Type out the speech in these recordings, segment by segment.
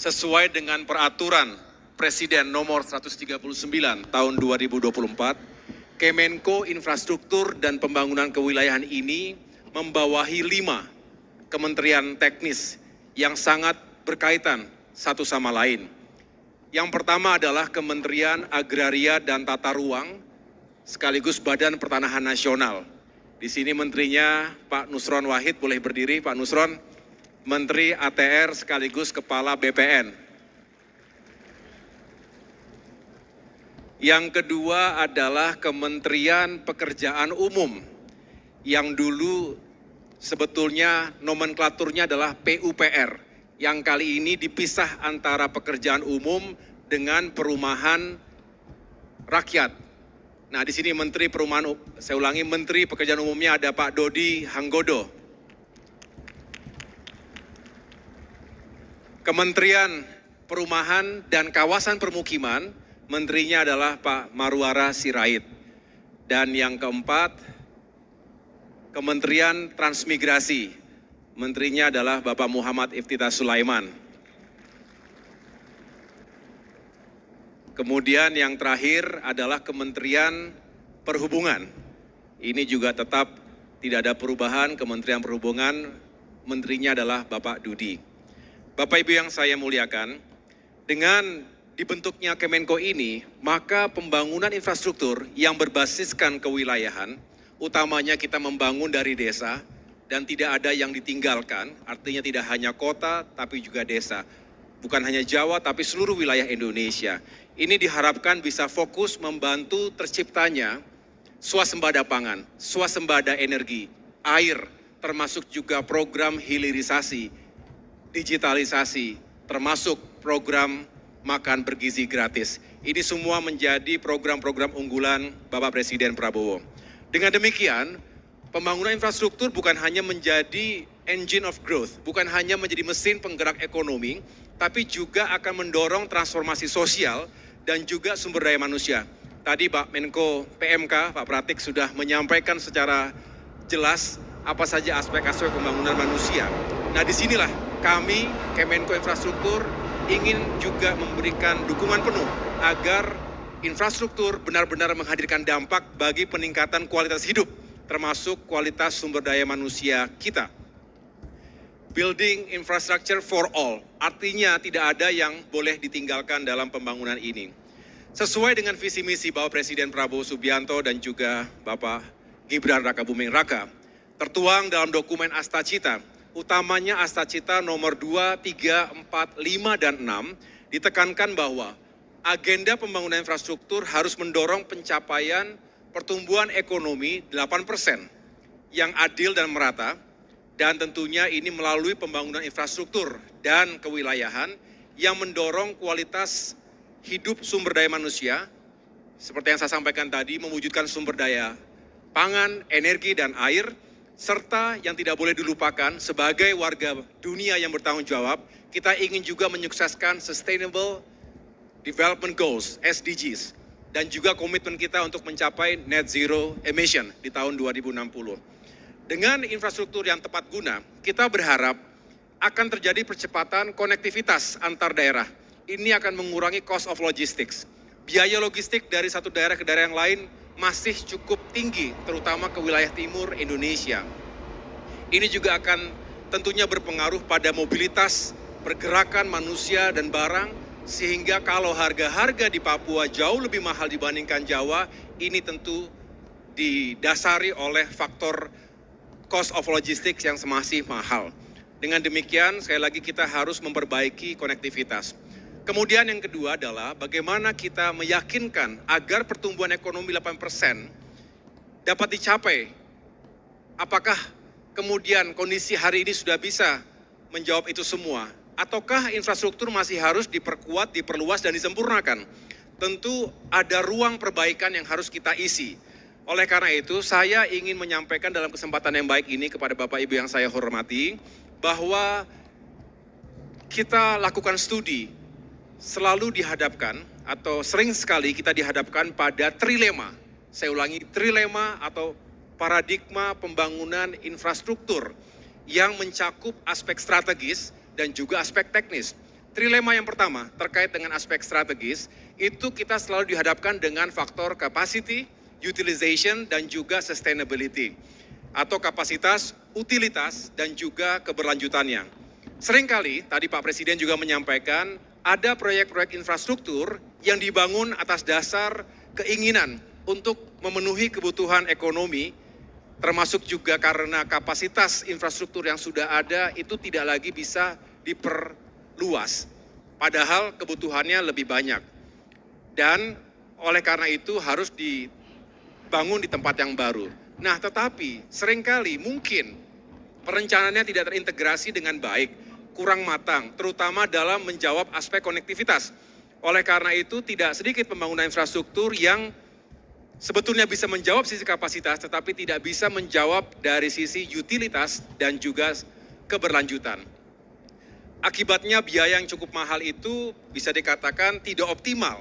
sesuai dengan peraturan Presiden nomor 139 tahun 2024, Kemenko Infrastruktur dan Pembangunan Kewilayahan ini membawahi 5 kementerian teknis yang sangat berkaitan satu sama lain. Yang pertama adalah Kementerian Agraria dan Tata Ruang, sekaligus Badan Pertanahan Nasional. Di sini menterinya Pak Nusron Wahid, boleh berdiri Pak Nusron, Menteri ATR sekaligus Kepala BPN. Yang kedua adalah Kementerian Pekerjaan Umum, yang dulu sebetulnya nomenklaturnya adalah PUPR, yang kali ini dipisah antara pekerjaan umum dengan perumahan rakyat. Nah, di sini Menteri Perumahan, saya ulangi, Menteri Pekerjaan Umumnya ada Pak Dodi Hanggodo. Kementerian Perumahan dan Kawasan Permukiman, menterinya adalah Pak Marwara Sirait. Dan yang keempat, Kementerian Transmigrasi, menterinya adalah Bapak Muhammad Iftithar Sulaiman. Kemudian yang terakhir adalah Kementerian Perhubungan. Ini juga tetap tidak ada perubahan, Kementerian Perhubungan, menterinya adalah Bapak Dudi. Bapak Ibu yang saya muliakan, dengan dibentuknya Kemenko ini, maka pembangunan infrastruktur yang berbasiskan kewilayahan, utamanya kita membangun dari desa, dan tidak ada yang ditinggalkan, artinya tidak hanya kota, tapi juga desa. Bukan hanya Jawa, tapi seluruh wilayah Indonesia. Ini diharapkan bisa fokus membantu terciptanya swasembada pangan, swasembada energi, air, termasuk juga program hilirisasi, digitalisasi, termasuk program makan bergizi gratis. Ini semua menjadi program-program unggulan Bapak Presiden Prabowo. Dengan demikian, pembangunan infrastruktur bukan hanya menjadi engine of growth, bukan hanya menjadi mesin penggerak ekonomi, tapi juga akan mendorong transformasi sosial dan juga sumber daya manusia. Tadi Pak Menko PMK, Pak Pratik sudah menyampaikan secara jelas apa saja aspek-aspek pembangunan manusia. Nah, disinilah kami, Kemenko Infrastruktur, ingin juga memberikan dukungan penuh agar infrastruktur benar-benar menghadirkan dampak bagi peningkatan kualitas hidup, termasuk kualitas sumber daya manusia kita. Building infrastructure for all, artinya tidak ada yang boleh ditinggalkan dalam pembangunan ini. Sesuai dengan visi misi Bapak Presiden Prabowo Subianto dan juga Bapak Gibran Rakabuming Raka, tertuang dalam dokumen Astacita, utamanya Astacita nomor 2, 3, 4, 5, dan 6, ditekankan bahwa agenda pembangunan infrastruktur harus mendorong pencapaian pertumbuhan ekonomi 8% yang adil dan merata, dan tentunya ini melalui pembangunan infrastruktur dan kewilayahan yang mendorong kualitas hidup sumber daya manusia, seperti yang saya sampaikan tadi, mewujudkan sumber daya pangan, energi, dan air, serta yang tidak boleh dilupakan sebagai warga dunia yang bertanggung jawab, kita ingin juga menyukseskan Sustainable Development Goals, SDGs, dan juga komitmen kita untuk mencapai net zero emission di tahun 2060. Dengan infrastruktur yang tepat guna, kita berharap akan terjadi percepatan konektivitas antar daerah. Ini akan mengurangi cost of logistics. Biaya logistik dari satu daerah ke daerah yang lain masih cukup tinggi, terutama ke wilayah timur Indonesia. Ini juga akan tentunya berpengaruh pada mobilitas, pergerakan manusia dan barang, sehingga kalau harga-harga di Papua jauh lebih mahal dibandingkan Jawa, ini tentu didasari oleh faktor cost of logistics yang masih mahal. Dengan demikian, sekali lagi kita harus memperbaiki konektivitas. Kemudian yang kedua adalah bagaimana kita meyakinkan agar pertumbuhan ekonomi 8% dapat dicapai. Apakah kemudian kondisi hari ini sudah bisa menjawab itu semua? Ataukah infrastruktur masih harus diperkuat, diperluas, dan disempurnakan? Tentu ada ruang perbaikan yang harus kita isi. Oleh karena itu, saya ingin menyampaikan dalam kesempatan yang baik ini kepada Bapak Ibu yang saya hormati, bahwa kita lakukan studi, selalu dihadapkan, atau sering sekali kita dihadapkan pada trilema. Saya ulangi, trilema atau paradigma pembangunan infrastruktur yang mencakup aspek strategis dan juga aspek teknis. Trilema yang pertama terkait dengan aspek strategis, itu kita selalu dihadapkan dengan faktor capacity, utilization, dan juga sustainability. Atau kapasitas, utilitas, dan juga keberlanjutannya. Seringkali, tadi Pak Presiden juga menyampaikan, ada proyek-proyek infrastruktur yang dibangun atas dasar keinginan untuk memenuhi kebutuhan ekonomi, termasuk juga karena kapasitas infrastruktur yang sudah ada itu tidak lagi bisa diperluas. Padahal kebutuhannya lebih banyak. Dan oleh karena itu harus dibangun di tempat yang baru. Nah, tetapi seringkali mungkin perencanaannya tidak terintegrasi dengan baik, kurang matang, terutama dalam menjawab aspek konektivitas. Oleh karena itu tidak sedikit pembangunan infrastruktur yang sebetulnya bisa menjawab sisi kapasitas, tetapi tidak bisa menjawab dari sisi utilitas dan juga keberlanjutan. Akibatnya biaya yang cukup mahal itu bisa dikatakan tidak optimal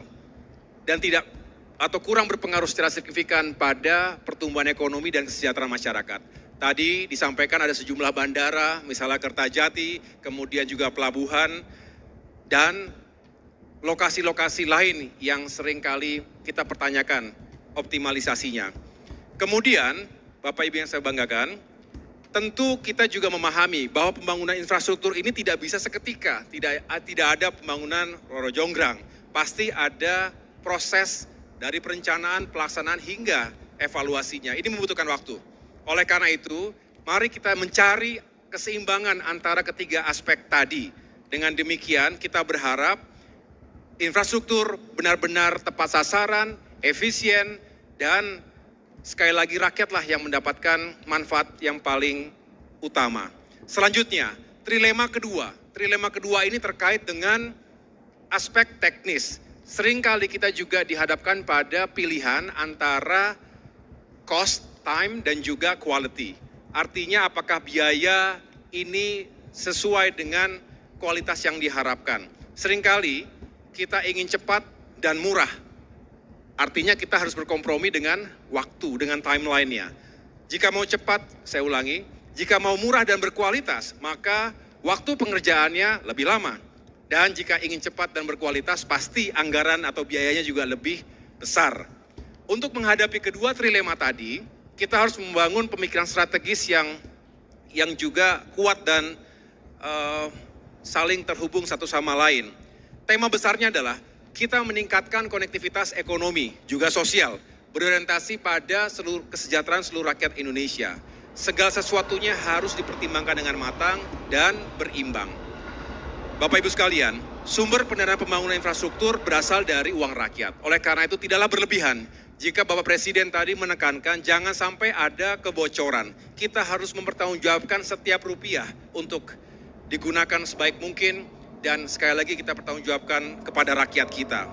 dan tidak atau kurang berpengaruh secara signifikan pada pertumbuhan ekonomi dan kesejahteraan masyarakat. Tadi disampaikan ada sejumlah bandara, misalnya Kertajati, kemudian juga pelabuhan, dan lokasi-lokasi lain yang seringkali kita pertanyakan optimalisasinya. Kemudian, Bapak Ibu yang saya banggakan, tentu kita juga memahami bahwa pembangunan infrastruktur ini tidak bisa seketika, tidak ada pembangunan Roro Jonggrang. Pasti ada proses dari perencanaan, pelaksanaan hingga evaluasinya. Ini membutuhkan waktu. Oleh karena itu, mari kita mencari keseimbangan antara ketiga aspek tadi. Dengan demikian, kita berharap infrastruktur benar-benar tepat sasaran, efisien, dan sekali lagi rakyatlah yang mendapatkan manfaat yang paling utama. Selanjutnya, trilema kedua. Trilema kedua ini terkait dengan aspek teknis. Seringkali kita juga dihadapkan pada pilihan antara cost, time, dan juga quality. Artinya apakah biaya ini sesuai dengan kualitas yang diharapkan. Seringkali kita ingin cepat dan murah. Artinya kita harus berkompromi dengan waktu, dengan timeline-nya. Jika mau cepat, saya ulangi, jika mau murah dan berkualitas, maka waktu pengerjaannya lebih lama. Dan jika ingin cepat dan berkualitas, pasti anggaran atau biayanya juga lebih besar. Untuk menghadapi kedua trilema tadi, kita harus membangun pemikiran strategis yang juga kuat dan saling terhubung satu sama lain. Tema besarnya adalah kita meningkatkan konektivitas ekonomi, juga sosial, berorientasi pada kesejahteraan seluruh rakyat Indonesia. Segala sesuatunya harus dipertimbangkan dengan matang dan berimbang. Bapak Ibu sekalian, sumber pendanaan pembangunan infrastruktur berasal dari uang rakyat. Oleh karena itu tidaklah berlebihan jika Bapak Presiden tadi menekankan jangan sampai ada kebocoran. Kita harus mempertanggungjawabkan setiap rupiah untuk digunakan sebaik mungkin dan sekali lagi kita pertanggungjawabkan kepada rakyat kita.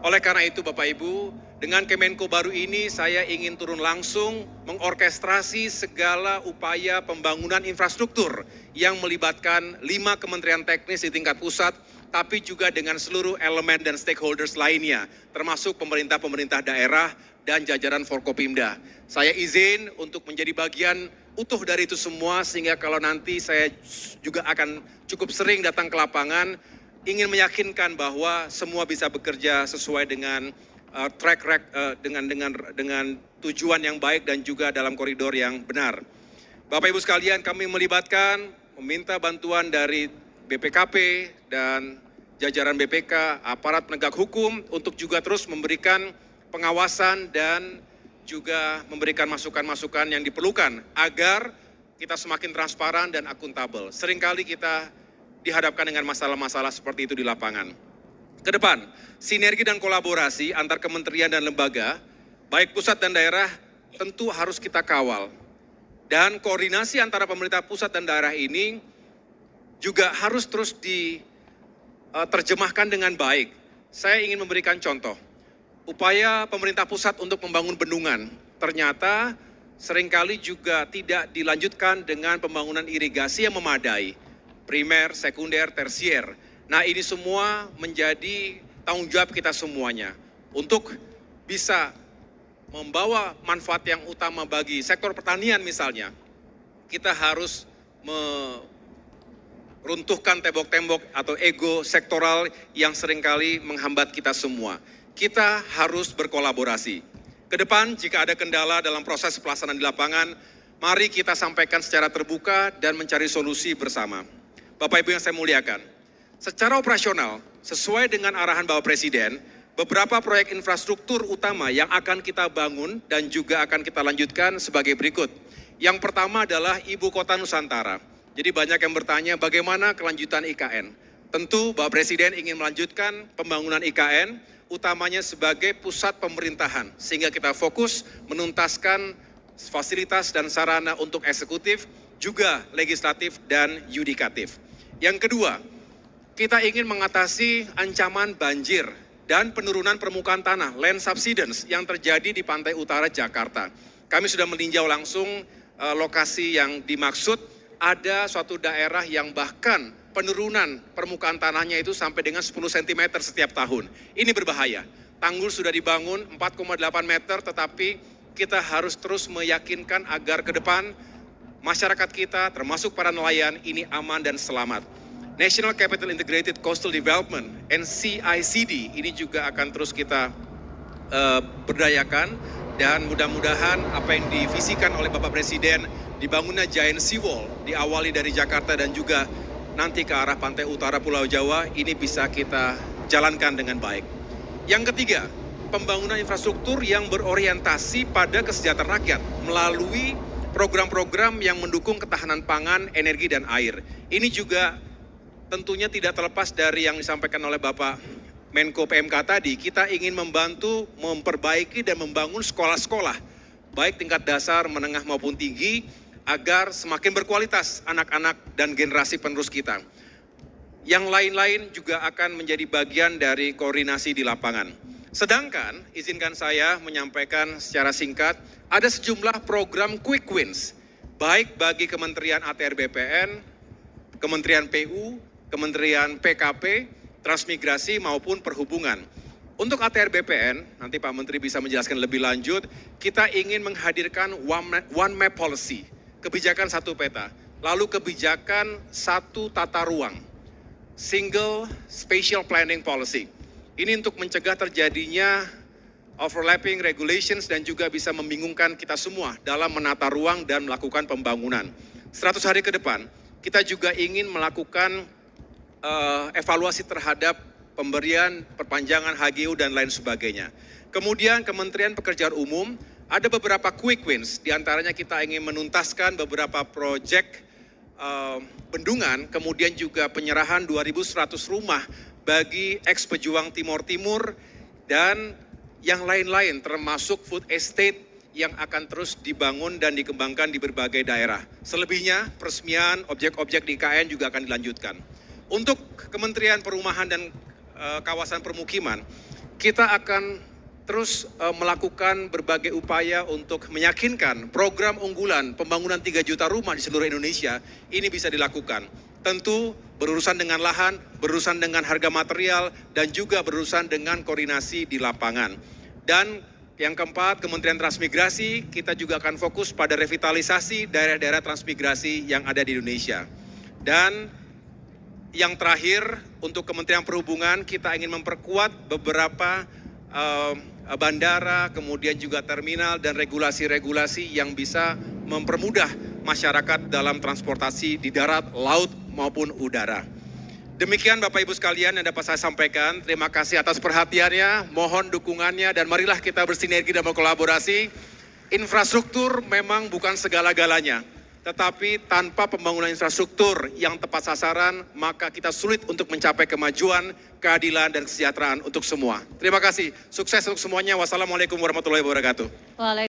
Oleh karena itu Bapak Ibu, dengan Kemenko baru ini saya ingin turun langsung mengorkestrasi segala upaya pembangunan infrastruktur yang melibatkan 5 kementerian teknis di tingkat pusat, tapi juga dengan seluruh elemen dan stakeholders lainnya, termasuk pemerintah-pemerintah daerah dan jajaran Forkopimda. Saya izin untuk menjadi bagian utuh dari itu semua, sehingga kalau nanti saya juga akan cukup sering datang ke lapangan, ingin meyakinkan bahwa semua bisa bekerja sesuai dengan dengan tujuan yang baik dan juga dalam koridor yang benar. Bapak Ibu sekalian, kami melibatkan, meminta bantuan dari BPKP dan jajaran BPK, aparat penegak hukum untuk juga terus memberikan pengawasan dan juga memberikan masukan-masukan yang diperlukan agar kita semakin transparan dan akuntabel. Seringkali kita dihadapkan dengan masalah-masalah seperti itu di lapangan. Ke depan, sinergi dan kolaborasi antar kementerian dan lembaga, baik pusat dan daerah, tentu harus kita kawal. Dan koordinasi antara pemerintah pusat dan daerah ini juga harus terus diterjemahkan dengan baik. Saya ingin memberikan contoh. Upaya pemerintah pusat untuk membangun bendungan, ternyata seringkali juga tidak dilanjutkan dengan pembangunan irigasi yang memadai. Primer, sekunder, tersier. Nah, ini semua menjadi tanggung jawab kita semuanya untuk bisa membawa manfaat yang utama bagi sektor pertanian misalnya. Kita harus runtuhkan tembok-tembok atau ego sektoral yang seringkali menghambat kita semua. Kita harus berkolaborasi. Ke depan jika ada kendala dalam proses pelaksanaan di lapangan, mari kita sampaikan secara terbuka dan mencari solusi bersama. Bapak Ibu yang saya muliakan, secara operasional, sesuai dengan arahan Bapak Presiden, beberapa proyek infrastruktur utama yang akan kita bangun dan juga akan kita lanjutkan sebagai berikut. Yang pertama adalah Ibu Kota Nusantara. Jadi banyak yang bertanya bagaimana kelanjutan IKN. Tentu Bapak Presiden ingin melanjutkan pembangunan IKN, utamanya sebagai pusat pemerintahan, sehingga kita fokus menuntaskan fasilitas dan sarana untuk eksekutif, juga legislatif dan yudikatif. Yang kedua, kita ingin mengatasi ancaman banjir dan penurunan permukaan tanah, land subsidence yang terjadi di pantai utara Jakarta. Kami sudah meninjau langsung lokasi yang dimaksud, ada suatu daerah yang bahkan penurunan permukaan tanahnya itu sampai dengan 10 cm setiap tahun. Ini berbahaya. Tanggul sudah dibangun 4,8 meter, tetapi kita harus terus meyakinkan agar ke depan masyarakat kita, termasuk para nelayan, ini aman dan selamat. National Capital Integrated Coastal Development, NCICD, ini juga akan terus kita berdayakan, dan mudah-mudahan apa yang divisikan oleh Bapak Presiden, dibangunnya Giant Seawall, diawali dari Jakarta dan juga nanti ke arah pantai utara Pulau Jawa, ini bisa kita jalankan dengan baik. Yang ketiga, pembangunan infrastruktur yang berorientasi pada kesejahteraan rakyat melalui program-program yang mendukung ketahanan pangan, energi, dan air. Ini juga tentunya tidak terlepas dari yang disampaikan oleh Bapak Menko PMK tadi. Kita ingin membantu memperbaiki dan membangun sekolah-sekolah, baik tingkat dasar, menengah maupun tinggi, agar semakin berkualitas anak-anak dan generasi penerus kita. Yang lain-lain juga akan menjadi bagian dari koordinasi di lapangan. Sedangkan, izinkan saya menyampaikan secara singkat, ada sejumlah program quick wins, baik bagi Kementerian ATR BPN, Kementerian PU, Kementerian PKP, Transmigrasi maupun Perhubungan. Untuk ATR BPN, nanti Pak Menteri bisa menjelaskan lebih lanjut, kita ingin menghadirkan one map policy, kebijakan satu peta, lalu kebijakan satu tata ruang, single spatial planning policy. Ini untuk mencegah terjadinya overlapping regulations dan juga bisa membingungkan kita semua dalam menata ruang dan melakukan pembangunan. 100 hari ke depan, kita juga ingin melakukan evaluasi terhadap pemberian perpanjangan HGU dan lain sebagainya. Kemudian Kementerian Pekerjaan Umum, ada beberapa quick wins, diantaranya kita ingin menuntaskan beberapa proyek bendungan, kemudian juga penyerahan 2.100 rumah bagi ex-pejuang Timor Timur, dan yang lain-lain termasuk food estate yang akan terus dibangun dan dikembangkan di berbagai daerah. Selebihnya peresmian objek-objek di IKN juga akan dilanjutkan. Untuk Kementerian Perumahan dan Kawasan Permukiman, kita akan terus melakukan berbagai upaya untuk meyakinkan program unggulan pembangunan 3 juta rumah di seluruh Indonesia ini bisa dilakukan. Tentu berurusan dengan lahan, berurusan dengan harga material, dan juga berurusan dengan koordinasi di lapangan. Dan yang keempat, Kementerian Transmigrasi, kita juga akan fokus pada revitalisasi daerah-daerah transmigrasi yang ada di Indonesia. Dan yang terakhir, untuk Kementerian Perhubungan, kita ingin memperkuat beberapa bandara, kemudian juga terminal dan regulasi-regulasi yang bisa mempermudah masyarakat dalam transportasi di darat, laut maupun udara. Demikian Bapak Ibu sekalian yang dapat saya sampaikan. Terima kasih atas perhatiannya, mohon dukungannya, dan marilah kita bersinergi dan berkolaborasi. Infrastruktur memang bukan segala-galanya, tetapi tanpa pembangunan infrastruktur yang tepat sasaran, maka kita sulit untuk mencapai kemajuan, keadilan, dan kesejahteraan untuk semua. Terima kasih, sukses untuk semuanya. Wassalamualaikum warahmatullahi wabarakatuh.